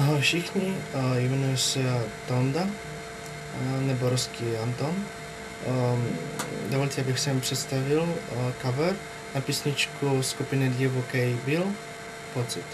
Ahoj všichni, jmenuji se Tonda, nebo ruský Anton. Dovolte, abych sem představil cover na písničku skupiny Divoký Bill Pocit.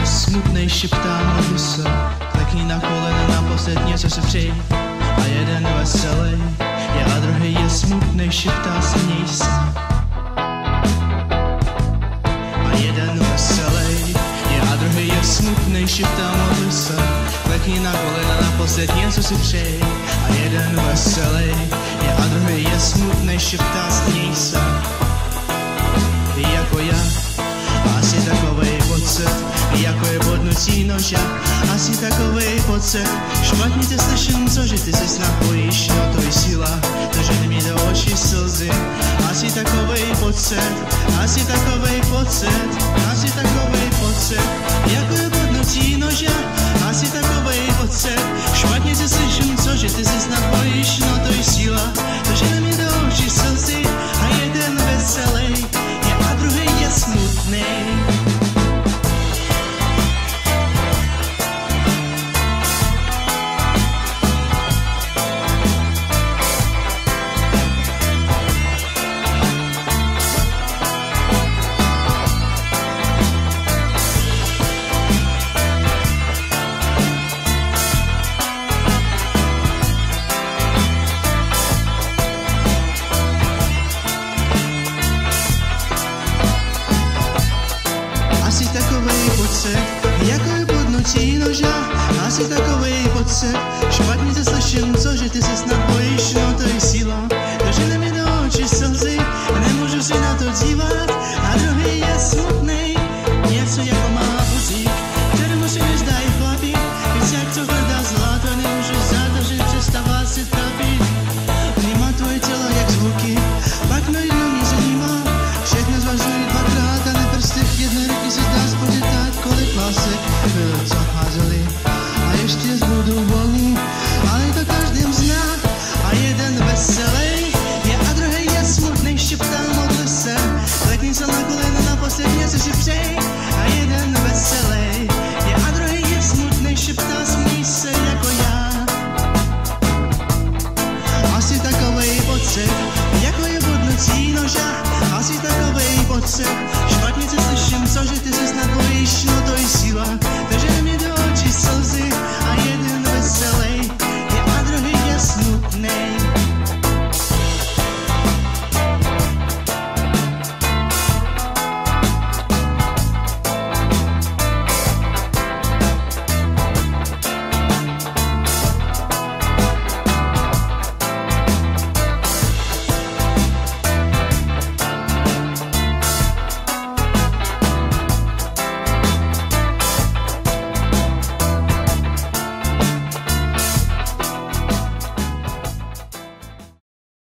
Smutnej šeptá modli se, klekni na kolena naposled, něco si přij. A jeden veselý je a druhý je smutnej, šeptá směj se. A jeden veselý je a druhý je smutnej, šeptá modli se, klekni na kolena naposled, něco si přij. A jeden veselý je a druhý je smutnej, šeptá směj se. Jako já, asi takovej pocit, jako je bodnutí noža, asi takovej pocit. Špatně tě slyším, cože ty se snad bojíš, no to je síla, to žene mi do očí slzy. Asi takovej pocit, asi takovej pocit, asi takovej pocit, jako je bodnutí noža, asi takovej pocit. Špatně tě slyším, cože ty se snad bojíš, no to je síla, to žene mi do očí slzy. A jeden veselý je a druhý je smutnej. Asi takovej pocit, jako je bodnutí noža, asi takovej pocit. Špatně se slyším, cože ty se snad bojíš, no to je síla, to žene mi do očí slzy, nemůžu si na to dívat. A druhý je smutnej, něco jako má vozík, kterému si nezdají chlapí, víc jak to hledá zlato, nemůžu zadržet, přestává si trapit. Vnímá tvoje tělo jak zvuky, pak no jedno mě zajímá, všechno zvažuji dvakrát a na prstech jedné ruky se dá spočítat, kolik lásek bylo, co házeli a ještě budou bolí, ale to každým zná. A jeden veselý je a druhý je smutný, šeptá modli se, klekni se na kolena naposled, něco si přej. A jeden veselý je a druhý je smutný, šeptá směj se jako já. Asi takovej pocit, jako je bodnutí noža, asi takovej pocit. Špatně se slyším, cože ty se snad bojíš, no to je síla,